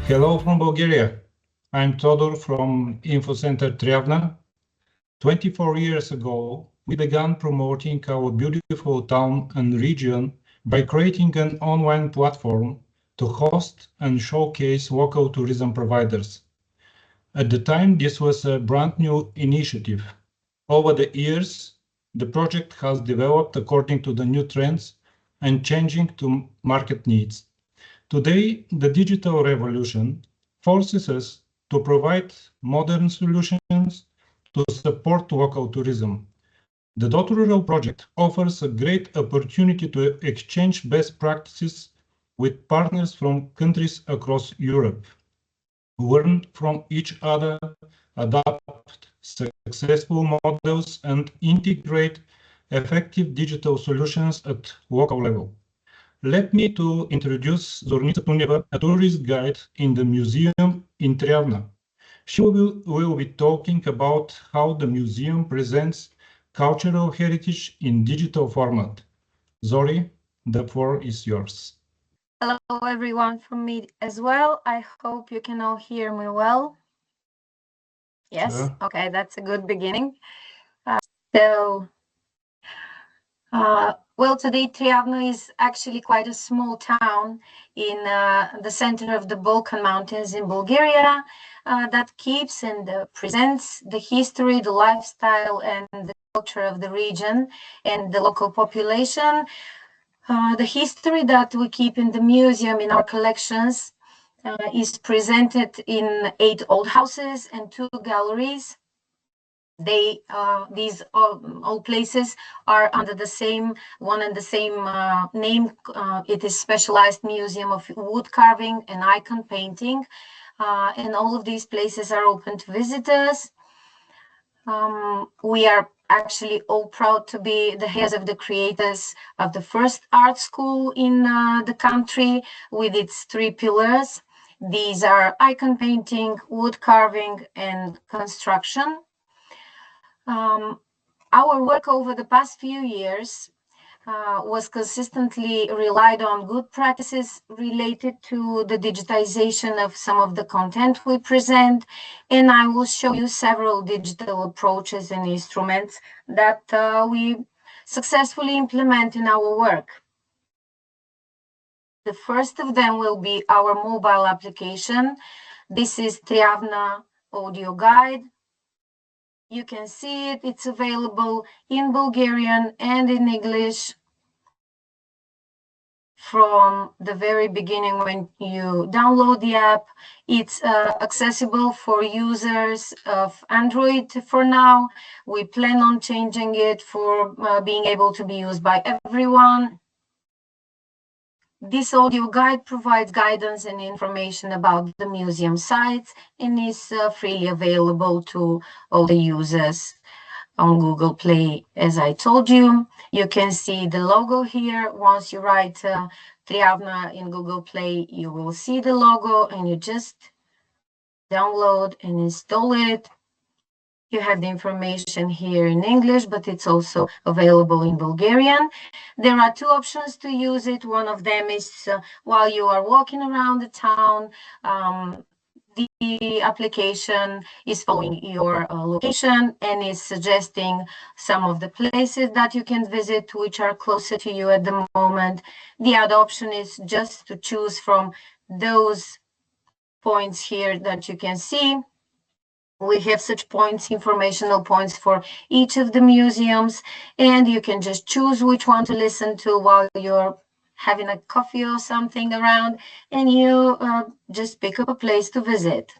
Hello from Bulgaria. I'm Todor from Info Center Tryavna. 24 years ago, we began promoting our beautiful town and region by creating an online platform to host and showcase local tourism providers. At the time, this was a brand new initiative. Over the years, the project has developed according to the new trends and changing to market needs. Today, the digital revolution forces us to provide modern solutions to support local tourism. The Rural project offers a great opportunity to exchange best practices with partners from countries across Europe, learn from each other, adapt successful models, and integrate effective digital solutions at local level. Let me to introduce Zornica Tuneva, a tourist guide in the museum in Tryavna. She will be talking about how the museum presents cultural heritage in digital format. Zori, the floor is yours. Hello everyone from me as well. I hope you can all hear me well. Yes, sure. Okay, that's a good beginning. Well, today Tryavna is actually quite a small town in the center of the Balkan Mountains in Bulgaria that keeps and presents the history, the lifestyle, and the culture of the region and the local population. The history that we keep in the museum in our collections is presented in 8 old houses and 2 galleries. These all places are under the same one and the same name. It is Specialized Museum of Wood Carving and Icon Painting, and all of these places are open to visitors. We are actually all proud to be the heads of the creators of the first art school in the country with its 3 pillars. These are icon painting, wood carving, and construction. Our work over the past few years was consistently relied on good practices related to the digitization of some of the content we present, and I will show you several digital approaches and instruments that we successfully implement in our work. The first of them will be our mobile application. This is Tryavna Audio Guide. You can see it, it's available in Bulgarian and in English from the very beginning when you download the app. It's accessible for users of Android for now. We plan on changing it for being able to be used by everyone. This audio guide provides guidance and information about the museum sites and is freely available to all the users on Google Play. As I told you, you can see the logo here. Once you write Tryavna in Google Play, you will see the logo and you just download and install it. You have the information here in English, but it's also available in Bulgarian. There are 2 options to use it. One of them is while you are walking around the town, the application is following your location and is suggesting some of the places that you can visit which are closer to you at the moment. The other option is just to choose from those points here that you can see. We have such points, informational points for each of the museums, and you can just choose which one to listen to while you're having a coffee or something around, and you just pick up a place to visit.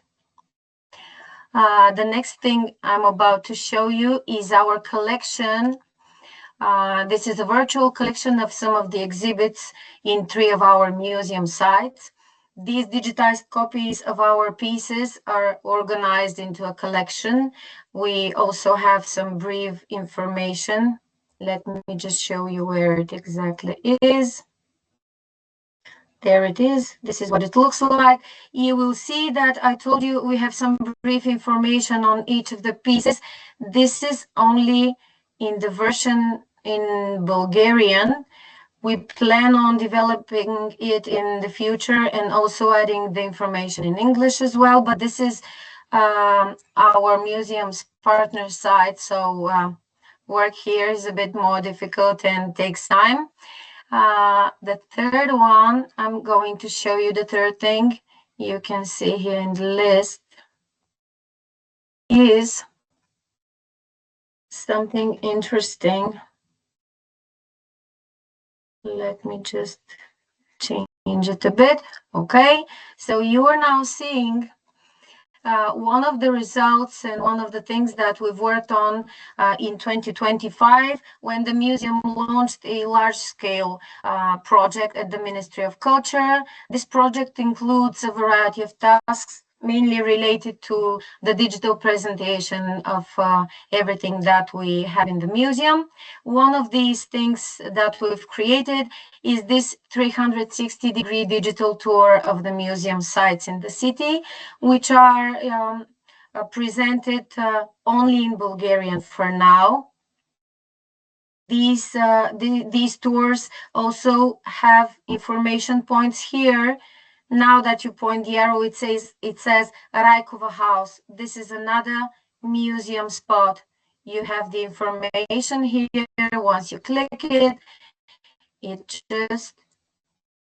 The next thing I'm about to show you is our collection. This is a virtual collection of some of the exhibits in 3 of our museum sites. These digitized copies of our pieces are organized into a collection. We also have some brief information. Let me just show you where it exactly is. There it is. This is what it looks like. You will see that I told you we have some brief information on each of the pieces. This is only in the version in Bulgarian. We plan on developing it in the future and also adding the information in English as well. But this is our museum's partner site, so work here is a bit more difficult and takes time. The third one, I'm going to show you the third thing you can see here in the list is something interesting. Let me just change it a bit. Okay, so you are now seeing one of the results and one of the things that we've worked on in 2025 when the museum launched a large-scale project at the Ministry of Culture. This project includes a variety of tasks mainly related to the digital presentation of everything that we have in the museum. One of these things that we've created is this 360-degree digital tour of the museum sites in the city, which are presented only in Bulgarian for now. These tours also have information points here. Now that you point the arrow, it says Raikova House. This is another museum spot. You have the information here. Once you click it, it just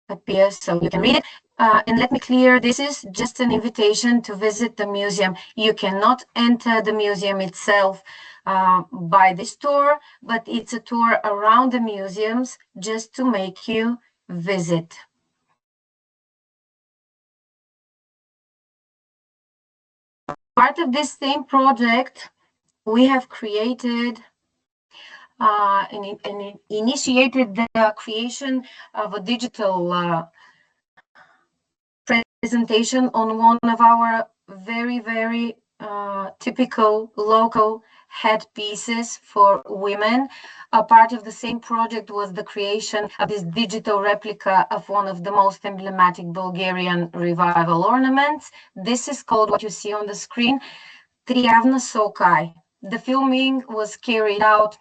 appears so you can read it. And let me clear, this is just an invitation to visit the museum. You cannot enter the museum itself by this tour, but it's a tour around the museums just to make you visit. Part of this same project, we have created and initiated the creation of a digital presentation on one of our very typical local headpieces for women. A part of the same project was the creation of this digital replica of one of the most emblematic Bulgarian revival ornaments. This is called, what you see on the screen, Tryavna Sokai. The filming was carried out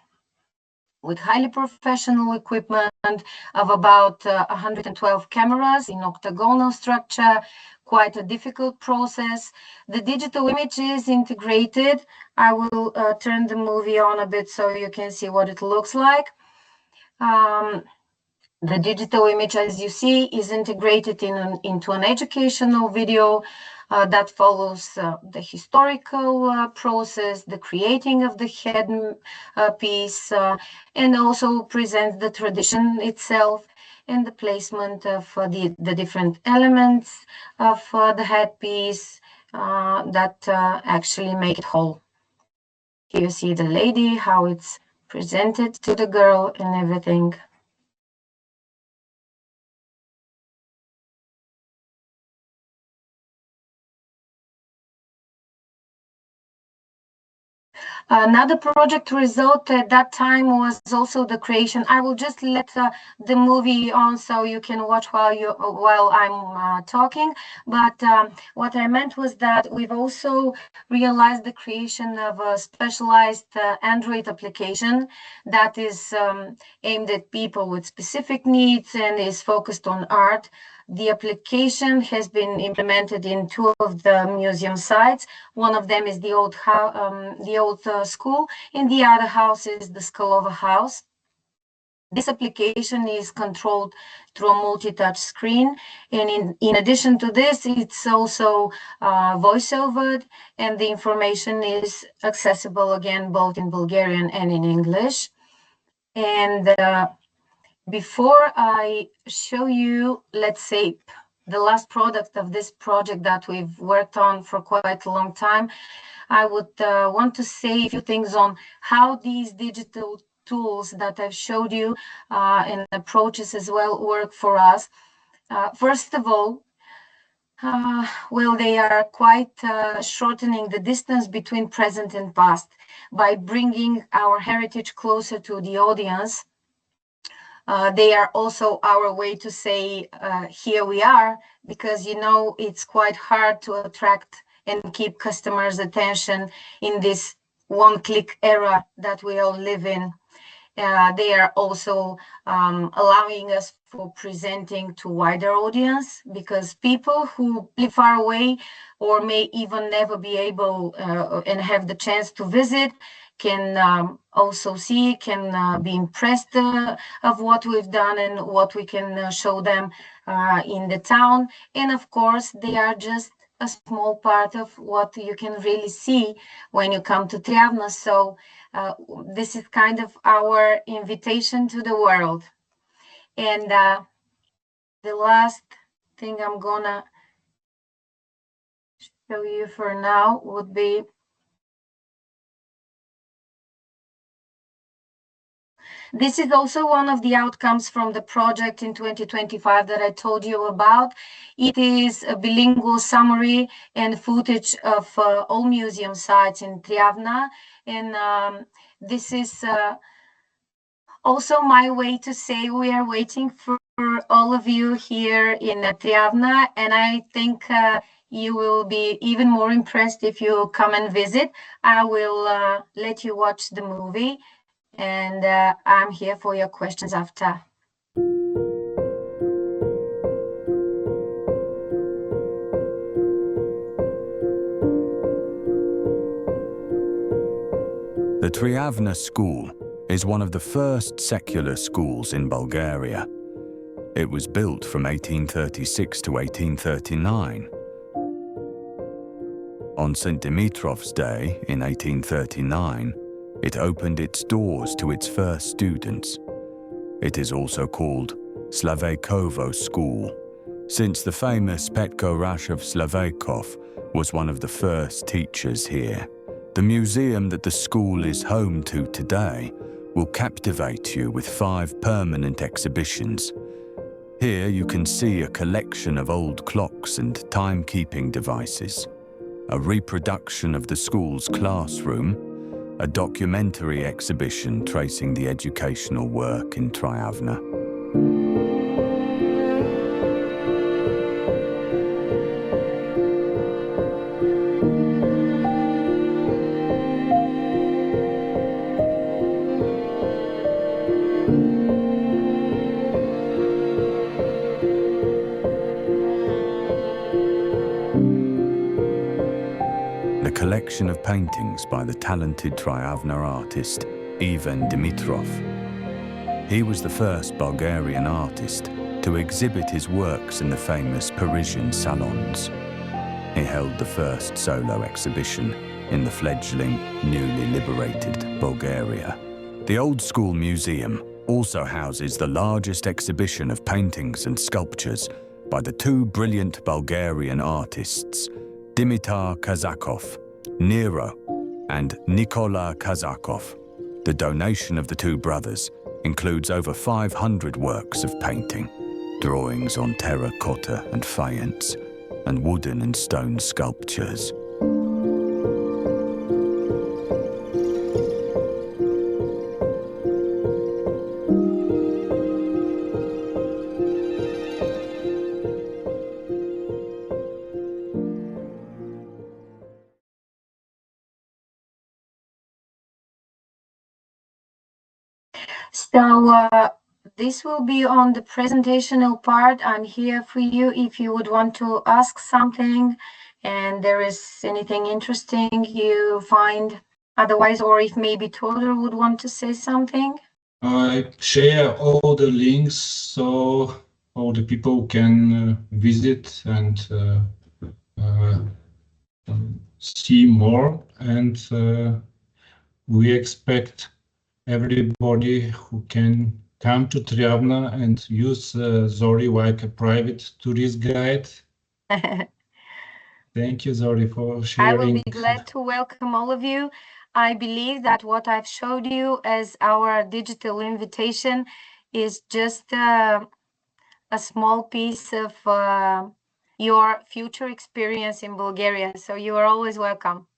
with highly professional equipment of about 112 cameras in octagonal structure, quite a difficult process. The digital image is integrated. I will turn the movie on a bit so you can see what it looks like. The digital image, as you see, is integrated into an educational video that follows the historical process, the creating of the head piece, and also presents the tradition itself and the placement of the different elements of the headpiece that actually make it whole. Here you see the lady, how it's presented to the girl and everything. Another project result at that time was also the creation. I will just let the movie on so you can watch while I'm talking. But what I meant was that we've also realized the creation of a specialized Android application that is aimed at people with specific needs and is focused on art. The application has been implemented in two of the museum sites. One of them is the old school, and the other house is the Skalova house. This application is controlled through a multi-touch screen, and in addition to this, it's also voice-overed, and the information is accessible again both in Bulgarian and in English. And before I show you, let's say, the last product of this project that we've worked on for quite a long time, I would want to say a few things on how these digital tools that I've showed you and approaches as well work for us. First of all, well, they are quite shortening the distance between present and past by bringing our heritage closer to the audience. They are also our way to say, here we are, because, it's quite hard to attract and keep customers' attention in this one-click era that we all live in. They are also allowing us for presenting to wider audience, because people who live far away or may even never be able and have the chance to visit can also see, can be impressed of what we've done and what we can show them in the town. And of course, they are just a small part of what you can really see when you come to Tryavna. So this is kind of our invitation to the world. And the last thing I'm gonna show you for now would be this is also one of the outcomes from the project in 2025 that I told you about. It is a bilingual summary and footage of all museum sites in Tryavna. And this is also my way to say we are waiting for all of you here in Tryavna, and I think you will be even more impressed if you come and visit. I will let you watch the movie, and I'm here for your questions after. The Tryavna School is one of the first secular schools in Bulgaria. It was built from 1836 to 1839. On St. Dimitrov's Day in 1839, it opened its doors to its first students. It is also called Slavekovo School, since the famous Petko Rashov Slavekov was one of the first teachers here. The museum that the school is home to today will captivate you with 5 permanent exhibitions. Here you can see a collection of old clocks and timekeeping devices, a reproduction of the school's classroom, a documentary exhibition tracing the educational work in Tryavna. Collection of paintings by the talented Tryavna artist Ivan Dimitrov. He was the first Bulgarian artist to exhibit his works in the famous Parisian salons. He held the first solo exhibition in the fledgling, newly liberated Bulgaria. The Old School Museum also houses the largest exhibition of paintings and sculptures by the 2 brilliant Bulgarian artists, Dimitar Kazakov, Nero, and Nikola Kazakov. The donation of the 2 brothers includes over 500 works of painting, drawings on terracotta and faience, and wooden and stone sculptures. So this will be on the presentational part. I'm here for you if you would want to ask something and there is anything interesting you find otherwise, or if maybe Todor would want to say something. I share all the links so all the people can visit and see more, and we expect everybody who can come to Tryavna and use Zori like a private tourist guide. Thank you, Zori, for sharing. I will be glad to welcome all of you. I believe that what I've showed you as our digital invitation is just a small piece of your future experience in Bulgaria. So you are always welcome.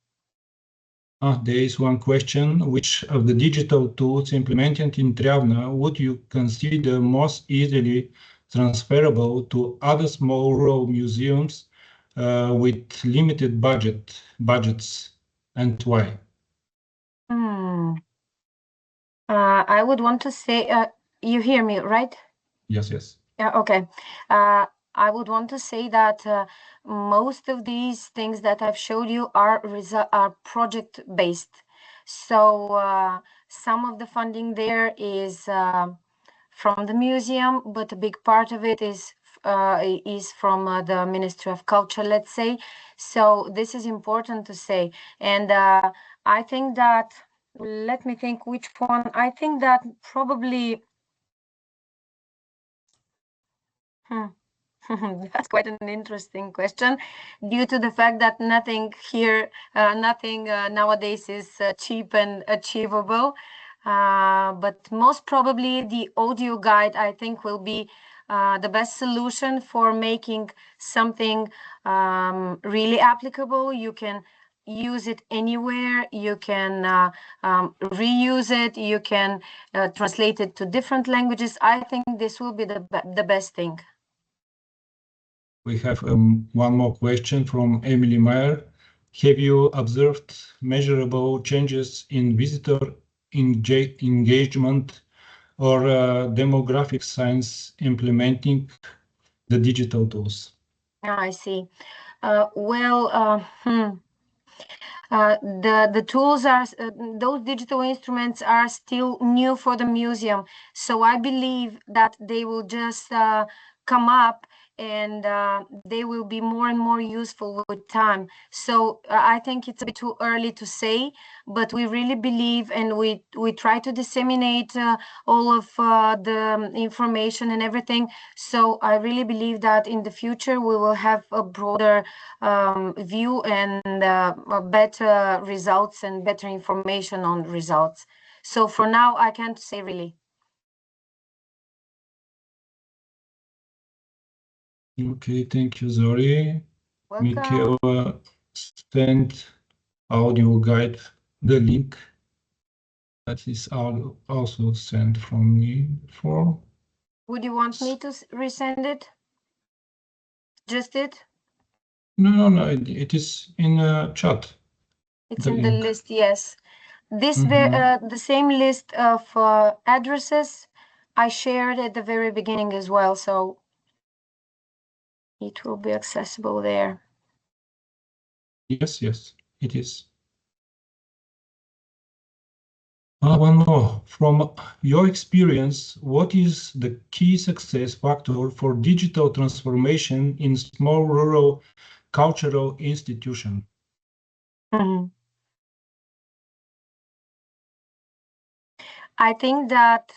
There is one question. Which of the digital tools implemented in Tryavna would you consider most easily transferable to other small rural museums with limited budgets, and why? I would want to say, you hear me, right? Yes, yes. Yeah, okay. I would want to say that most of these things that I've showed you are project based. So some of the funding there is from the museum, but a big part of it is from the Ministry of Culture, let's say. So this is important to say. And I think that, let me think which one. I think that probably, that's quite an interesting question, due to the fact that nothing here, nothing nowadays is cheap and achievable. But most probably the audio guide, I think, will be the best solution for making something really applicable. You can use it anywhere, you can reuse it, you can translate it to different languages. I think this will be the best thing. We have one more question from Emily Meyer. Have you observed measurable changes in visitor engagement or demographic science implementing the digital tools? I see. The tools are, those digital instruments are still new for the museum. So I believe that they will just come up, and they will be more and more useful with time. So I think it's a bit too early to say, but we really believe, and we try to disseminate all of the information and everything. So I really believe that in the future we will have a broader view and better results and better information on results. So for now, I can't say really. Okay, thank you, Zori. Welcome. Michaela sent audio guide the link that is also sent from me before. Would you want me to resend it? Just it? No, it is in chat. It's The in the link. list, yes. This the same list of addresses I shared at the very beginning as well, so it will be accessible there. Yes, it is. One more. From your experience, what is the key success factor for digital transformation in small rural cultural institution? I think that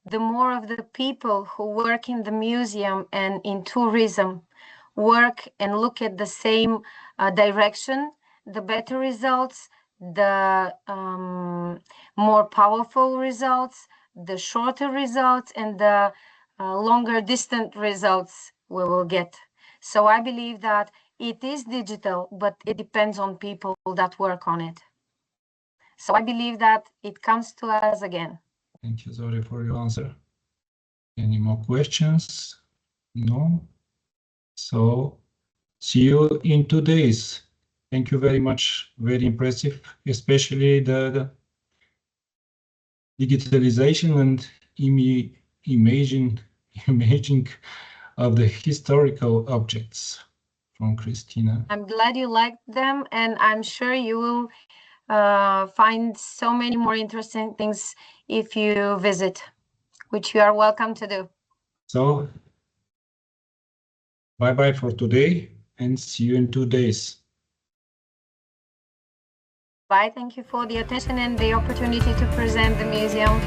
the more of the people who work in the museum and in tourism work and look at the same direction, the better results, the more powerful results, the shorter results, and the longer distant results we will get. So I believe that it is digital, but it depends on people that work on it. So I believe that it comes to us again. Thank you, Zori, for your answer. Any more questions? No? So see you in 2 days. Thank you very much. Very impressive, especially the digitalization and imaging of the historical objects from Christina. I'm glad you liked them, and I'm sure you will find so many more interesting things if you visit, which you are welcome to do. So, bye-bye for today, and see you in 2 days. Bye. Thank you for the attention and the opportunity to present the museum.